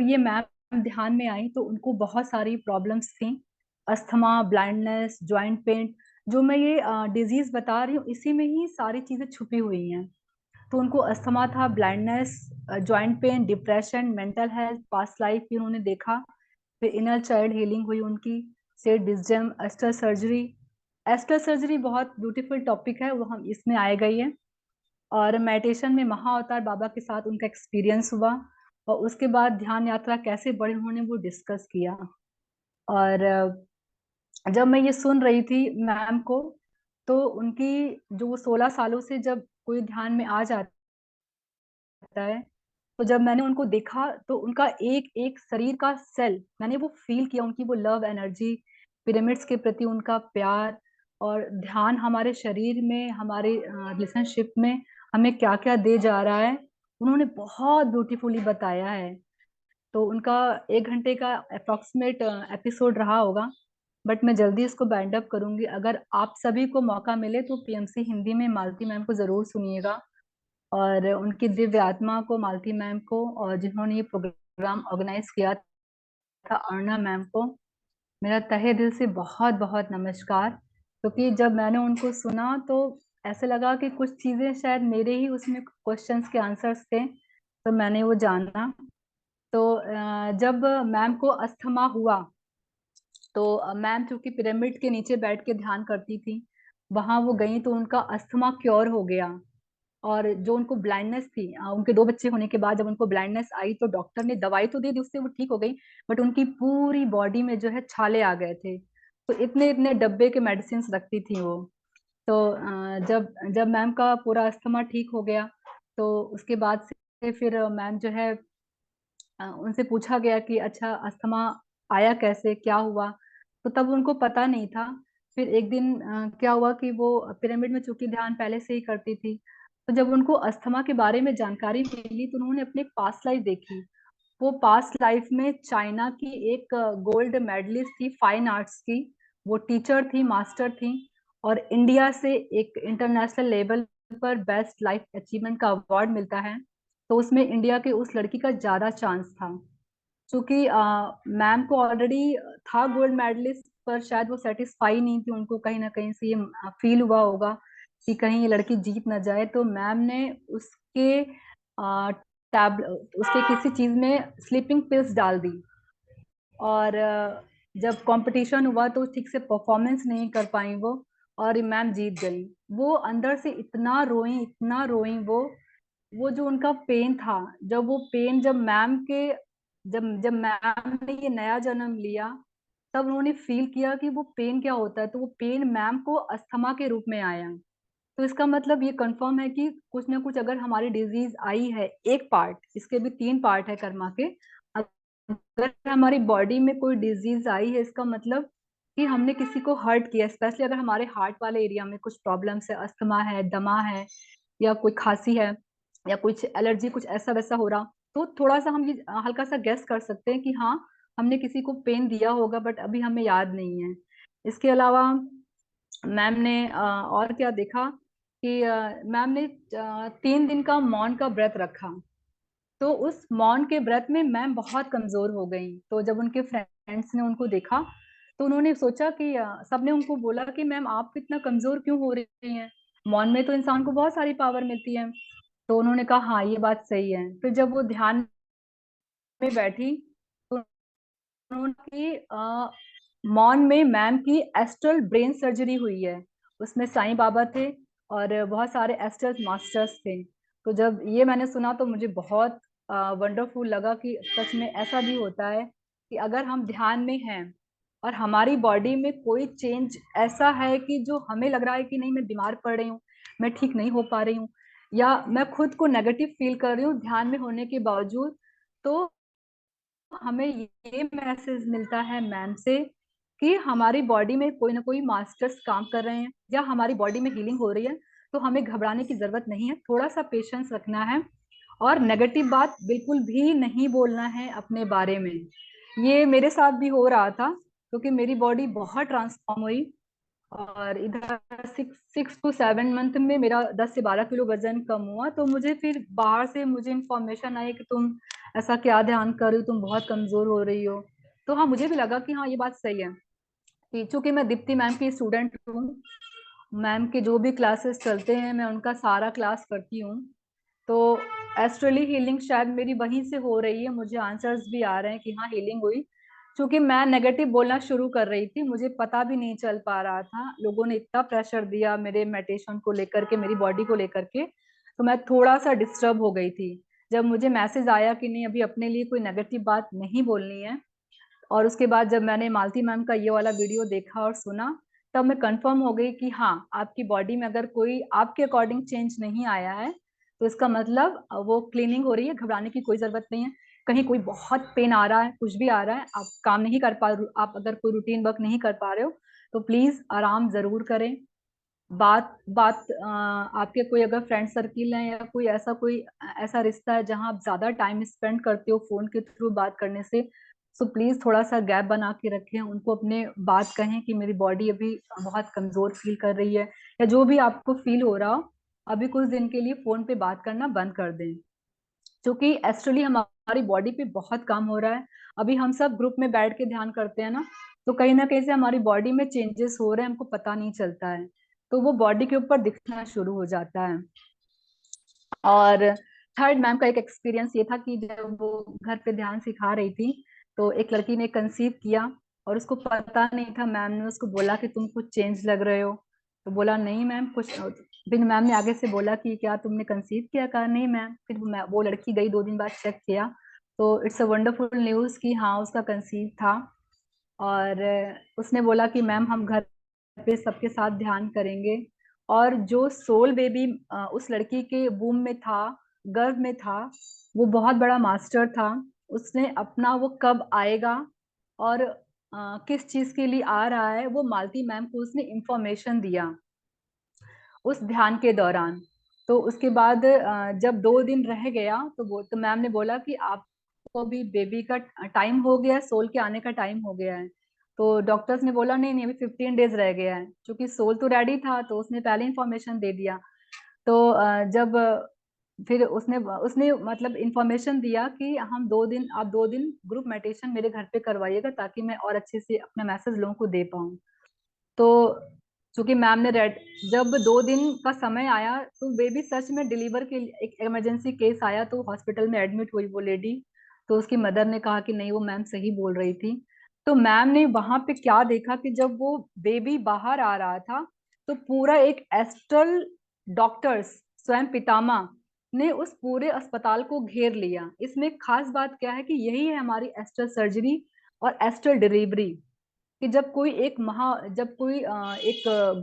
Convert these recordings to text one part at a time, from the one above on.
ये मैम ध्यान में आई तो उनको बहुत सारी प्रॉब्लम्स थी। Asthma, blindness, joint pen. जो मैं ये डिजीज बता रही हूँ इसी में ही सारी चीजें छुपी हुई हैं। तो उनको अस्थमा था, blindness, joint pain, depression, mental health, past life भी उन्होंने देखा। फिर इनर चाइल्ड हीलिंग हुई उनकी, सेड wisdom, astral surgery. Astral surgery बहुत ब्यूटीफुल टॉपिक है, वो हम इसमें आए गई है। और मेडिटेशन में महाअवतार बाबा के साथ उनका एक्सपीरियंस हुआ। और उसके बाद ध्यान यात्रा कैसे बढ़ी उन्होंने वो डिस्कस किया। और जब मैं ये सुन रही थी मैम को, तो उनकी जो वो 16 सालों से जब कोई ध्यान में आ जाता है, तो जब मैंने उनको देखा तो उनका एक एक शरीर का सेल मैंने वो फील किया, उनकी वो लव एनर्जी, पिरामिड्स के प्रति उनका प्यार। और ध्यान हमारे शरीर में, हमारे रिलेशनशिप में हमें क्या क्या दे जा रहा है, उन्होंने बहुत ब्यूटीफुली बताया है। तो उनका 1 घंटे का अप्रोक्सीमेट एपिसोड रहा होगा, बट मैं जल्दी इसको बैंड अप करूंगी। अगर आप सभी को मौका मिले तो पीएमसी हिंदी में मालती मैम को जरूर सुनिएगा। और उनकी दिव्य आत्मा को, मालती मैम को, और जिन्होंने ये प्रोग्राम ऑर्गेनाइज किया था, अर्णा मैम को, मेरा तहे दिल से बहुत बहुत नमस्कार। क्योंकि जब मैंने उनको सुना तो ऐसे लगा कि कुछ चीजें शायद मेरे ही उसमें क्वेश्चंस के आंसर्स थे, तो मैंने वो जाना। तो जब मैम को अस्थमा हुआ, तो मैम चूंकि पिरामिड के नीचे बैठ के ध्यान करती थी, वहां वो गई तो उनका अस्थमा क्योर हो गया। और जो उनको ब्लाइंडनेस थी, उनके 2 बच्चे होने के बाद जब उनको ब्लाइंडनेस आई तो डॉक्टर ने दवाई तो दे दी, उससे वो ठीक हो गई। बट उनकी पूरी बॉडी में जो है छाले आ गए थे। तो इतने इतने डब्बे के मेडिसिन रखती थी वो। तो जब जब मैम का पूरा अस्थमा ठीक हो गया, तो उसके बाद से फिर मैम जो है, उनसे पूछा गया कि अच्छा अस्थमा आया कैसे, क्या हुआ। तो तब उनको पता नहीं था। फिर एक दिन क्या हुआ कि वो पिरामिड में चूंकि ध्यान पहले से ही करती थी, तो जब उनको अस्थमा के बारे में जानकारी मिली तो उन्होंने अपने पास्ट लाइफ देखी। वो पास्ट लाइफ में चाइना की एक गोल्ड मेडलिस्ट थी फाइन आर्ट्स की। वो टीचर थी, मास्टर थी। और इंडिया से एक इंटरनेशनल लेवल पर बेस्ट लाइफ अचीवमेंट का अवार्ड मिलता है। तो उसमें इंडिया के उस लड़की का ज्यादा चांस था। क्योंकि मैम को ऑलरेडी था गोल्ड मेडलिस्ट, पर शायद वो सेटिस्फाई नहीं थी, उनको कहीं ना कहीं से ये फील हुआ होगा कि कहीं ये लड़की जीत ना जाए। तो मैम ने उसके टैब उसके किसी चीज में स्लीपिंग पिल्स डाल दी। और जब कंपटीशन हुआ तो ठीक से परफॉर्मेंस नहीं कर पाई वो, और मैम जीत गई। वो अंदर से इतना रोई, इतना रोई वो जो उनका पेन था, जब वो पेन, जब मैम के, जब जब मैम ने ये नया जन्म लिया, तब उन्होंने फील किया कि वो पेन क्या होता है। तो वो पेन मैम को अस्थमा के रूप में आया। तो इसका मतलब ये कंफर्म है कि कुछ ना कुछ अगर हमारी डिजीज आई है, एक पार्ट, इसके भी 3 पार्ट है कर्मा के। अगर हमारी बॉडी में कोई डिजीज आई है, इसका मतलब कि हमने किसी को हर्ट किया। स्पेशली अगर हमारे हार्ट वाले एरिया में कुछ प्रॉब्लम्स है, अस्थमा है, दमा है, या कोई खांसी है, या कुछ एलर्जी, कुछ ऐसा वैसा हो रहा, तो थोड़ा सा हम ये हल्का सा गेस कर सकते हैं कि हाँ, हमने किसी को पेन दिया होगा, बट अभी हमें याद नहीं है। इसके अलावा मैम ने और क्या देखा कि मैम ने 3 दिन का मौन का व्रत रखा। तो उस मौन के व्रत में मैम बहुत कमजोर हो गई। तो जब उनके फ्रेंड्स ने उनको देखा, तो उन्होंने सोचा कि सबने उनको बोला कि मैम आप इतना कमजोर क्यों हो रही हैं, मौन में तो इंसान को बहुत सारी पावर मिलती है। तो उन्होंने कहा हाँ ये बात सही है। फिर जब वो ध्यान में बैठी, तो उन्होंने की मॉन में मैम की एस्ट्रल ब्रेन सर्जरी हुई है। उसमें साईं बाबा थे और बहुत सारे एस्ट्रल मास्टर्स थे। तो जब ये मैंने सुना तो मुझे बहुत वंडरफुल लगा कि सच में ऐसा भी होता है कि अगर हम ध्यान में हैं और हमारी बॉडी में कोई चेंज ऐसा है कि जो हमें लग रहा है कि नहीं मैं बीमार पड़ रही हूँ, मैं ठीक नहीं हो पा रही हूँ, या मैं खुद को नेगेटिव फील कर रही हूँ ध्यान में होने के बावजूद, तो हमें ये मैसेज मिलता है मैम से कि हमारी बॉडी में कोई ना कोई मास्टर्स काम कर रहे हैं, या हमारी बॉडी में हीलिंग हो रही है। तो हमें घबराने की जरूरत नहीं है, थोड़ा सा पेशेंस रखना है, और नेगेटिव बात बिल्कुल भी नहीं बोलना है अपने बारे में। ये मेरे साथ भी हो रहा था, क्योंकि मेरी बॉडी बहुत ट्रांसफॉर्म हुई। और इधर 6 to 7 मंथ में मेरा 10 से 12 किलो वजन कम हुआ। तो मुझे फिर बाहर से मुझे इंफॉर्मेशन आई कि तुम ऐसा क्या ध्यान कर रही हो, तुम बहुत कमजोर हो रही हो। तो हाँ, मुझे भी लगा कि हाँ, ये बात सही है कि चूंकि मैं दीप्ति मैम की स्टूडेंट हूँ, मैम के जो भी क्लासेस चलते हैं मैं उनका सारा क्लास करती हूँ। तो एस्ट्रली हीलिंग शायद मेरी वहीं से हो रही है, मुझे आंसर्स भी आ रहे हैं कि हाँ हीलिंग हुई। क्योंकि मैं नेगेटिव बोलना शुरू कर रही थी, मुझे पता भी नहीं चल पा रहा था, लोगों ने इतना प्रेशर दिया मेरे मेडिटेशन को लेकर के, मेरी बॉडी को लेकर के, तो मैं थोड़ा सा डिस्टर्ब हो गई थी। जब मुझे मैसेज आया कि नहीं, अभी अपने लिए कोई नेगेटिव बात नहीं बोलनी है, और उसके बाद जब मैंने मालती मैम का ये वाला वीडियो देखा और सुना, तब मैं कंफर्म हो गई कि हाँ, आपकी बॉडी में अगर कोई आपके अकॉर्डिंग चेंज नहीं आया है, तो इसका मतलब वो क्लीनिंग हो रही है, घबराने की कोई जरूरत नहीं है। कहीं कोई बहुत पेन आ रहा है, कुछ भी आ रहा है, आप काम नहीं कर पा, आप अगर कोई रूटीन वर्क नहीं कर पा रहे हो, तो प्लीज आराम जरूर करें। बात बात आपके कोई अगर फ्रेंड सर्किल है या कोई ऐसा रिश्ता है जहां आप ज्यादा टाइम स्पेंड करते हो फोन के थ्रू बात करने से, सो प्लीज थोड़ा सा गैप बना के रखें, उनको अपने बात कहें कि मेरी बॉडी अभी बहुत कमजोर फील कर रही है, या जो भी आपको फील हो रहा हो, अभी कुछ दिन के लिए फोन पे बात करना बंद कर दें। क्योंकि एक्चुअली हमारी बॉडी पे बहुत काम हो रहा है। अभी हम सब ग्रुप में बैठ के ध्यान करते हैं ना कहीं से हमारी बॉडी में चेंजेस हो रहे हैं, हमको पता नहीं चलता है, तो वो बॉडी के ऊपर दिखना शुरू हो जाता है। और थर्ड, मैम का एक एक्सपीरियंस ये था कि जब वो घर पे ध्यान सिखा रही थी, तो एक लड़की ने कंसीव किया, और उसको पता नहीं था। मैम ने उसको बोला कि तुम कुछ चेंज लग रहे हो, तो बोला नहीं मैम कुछ। फिर मैम ने आगे से बोला कि क्या तुमने कंसीव किया, कहा नहीं मैम। फिर वो लड़की गई 2 दिन बाद, चेक किया, तो इट्स अ वंडरफुल न्यूज कि हाँ उसका कंसीव था। और उसने बोला कि मैम हम घर पे सबके साथ ध्यान करेंगे, और जो सोल बेबी उस लड़की के वूम में था, गर्भ में था, वो बहुत बड़ा मास्टर था। उसने अपना वो कब आएगा और किस चीज के लिए आ रहा है, वो मालती मैम को उसने इंफॉर्मेशन दिया उस ध्यान के दौरान। तो उसके बाद जब 2 दिन रह गया, तो मैम ने बोला कि आपको अभी बेबी का टाइम हो गया है, सोल के आने का टाइम हो गया है। तो डॉक्टर्स ने बोला नहीं नहीं, अभी 15 डेज रह गया है। क्योंकि सोल तो रेडी था, तो उसने पहले इंफॉर्मेशन दे दिया। तो जब फिर उसने उसने मतलब इंफॉर्मेशन दिया कि आप 2 दिन ग्रुप मेडिटेशन मेरे घर पे करवाइएगा, ताकि मैं और अच्छे से अपना मैसेज लोगों को दे पाऊँ। तो चूंकि मैम ने रेड जब 2 दिन का समय आया, तो बेबी सच में डिलीवर के लिए एक इमरजेंसी केस आया, तो हॉस्पिटल में एडमिट हुई वो लेडी। तो उसकी मदर ने कहा कि नहीं, वो मैम सही बोल रही थी। तो मैम ने वहां पे क्या देखा कि जब वो बेबी बाहर आ रहा था, तो पूरा एक एस्ट्रल डॉक्टर्स, स्वयं पितामह ने उस पूरे अस्पताल को घेर लिया। इसमें खास बात क्या है कि यही है हमारी एस्ट्रल सर्जरी और एस्ट्रल डिलीवरी, कि जब कोई एक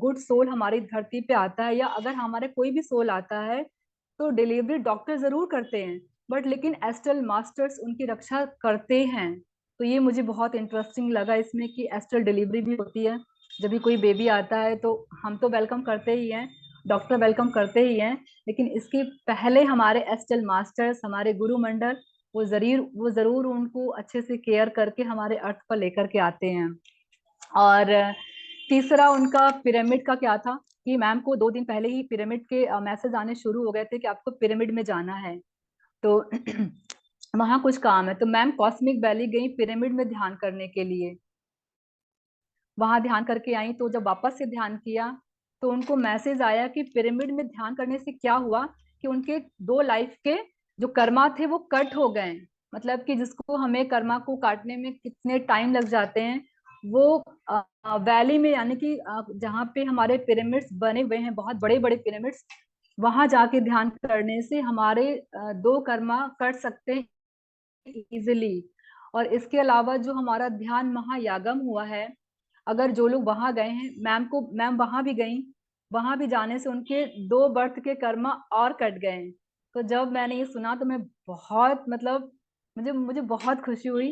गुड सोल हमारी धरती पे आता है, या अगर हमारे कोई भी सोल आता है, तो डिलीवरी डॉक्टर जरूर करते हैं, बट लेकिन एस्ट्रल मास्टर्स उनकी रक्षा करते हैं। तो ये मुझे बहुत इंटरेस्टिंग लगा इसमें कि एस्ट्रल डिलीवरी भी होती है। जब भी कोई बेबी आता है, तो हम तो वेलकम करते ही हैं, डॉक्टर वेलकम करते ही हैं, लेकिन इसके पहले हमारे एस्ट्रल मास्टर्स, हमारे गुरु मंडल, वो जरूर उनको अच्छे से केयर करके हमारे अर्थ पर लेकर के आते हैं। और तीसरा उनका पिरामिड का क्या था कि मैम को 2 दिन पहले ही पिरामिड के मैसेज आने शुरू हो गए थे कि आपको पिरामिड में जाना है। तो वहां कुछ काम है, तो मैम कॉस्मिक वैली गई पिरामिड में ध्यान करने के लिए। वहां ध्यान करके आई, तो जब वापस से ध्यान किया, तो उनको मैसेज आया कि पिरामिड में ध्यान करने से क्या हुआ कि उनके 2 लाइफ के जो कर्मा थे वो कट हो गए। मतलब कि जिसको हमें कर्मा को काटने में कितने टाइम लग जाते हैं, वो वैली में, यानी कि जहाँ पे हमारे पिरामिड्स बने हुए हैं, बहुत बड़े बड़े पिरामिड्स, वहां जाके ध्यान करने से हमारे 2 कर्मा कट सकते हैं इजिली। और इसके अलावा जो हमारा ध्यान महायागम हुआ है, अगर जो लोग वहां गए हैं, मैम वहां भी गई, वहां भी जाने से उनके 2 बर्थ के कर्मा और कट गए। तो जब मैंने ये सुना, तो मैं बहुत मतलब मुझे मुझे बहुत खुशी हुई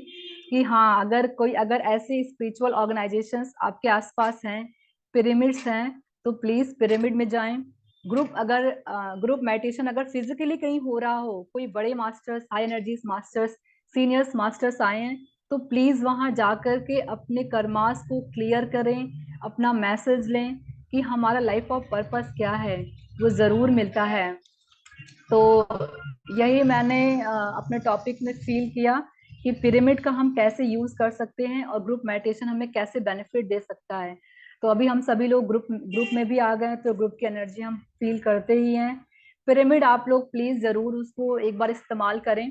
कि हाँ, अगर ऐसे स्पिरिचुअल ऑर्गेनाइजेशंस आपके आसपास हैं, पिरामिड्स हैं, तो प्लीज पिरामिड में जाएं। ग्रुप मेडिटेशन अगर फिजिकली कहीं हो रहा हो, कोई बड़े masters, high energies masters, seniors masters आए हैं, तो प्लीज वहां जाकर के अपने कर्मास को क्लियर करें, अपना मैसेज लें कि हमारा लाइफ ऑफ पर्पस क्या है, वो जरूर मिलता है। तो यही मैंने अपने टॉपिक में फील किया कि पिरामिड का हम कैसे यूज कर सकते हैं और ग्रुप मेडिटेशन हमें कैसे बेनिफिट दे सकता है। तो अभी हम सभी लोग ग्रुप ग्रुप में भी आ गए हैं, तो ग्रुप की एनर्जी हम फील करते ही हैं। पिरामिड आप लोग प्लीज जरूर उसको एक बार इस्तेमाल करें,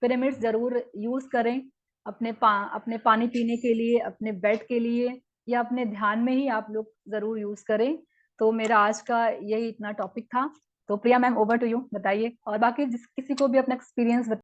पिरामिड जरूर यूज करें अपने पानी पीने के लिए, अपने बेड के लिए, या अपने ध्यान में ही आप लोग जरूर यूज करें। तो मेरा आज का यही इतना टॉपिक था। तो प्रिया मैम, ओवर टू यू, बताइए, और बाकी जिस किसी को भी अपना एक्सपीरियंस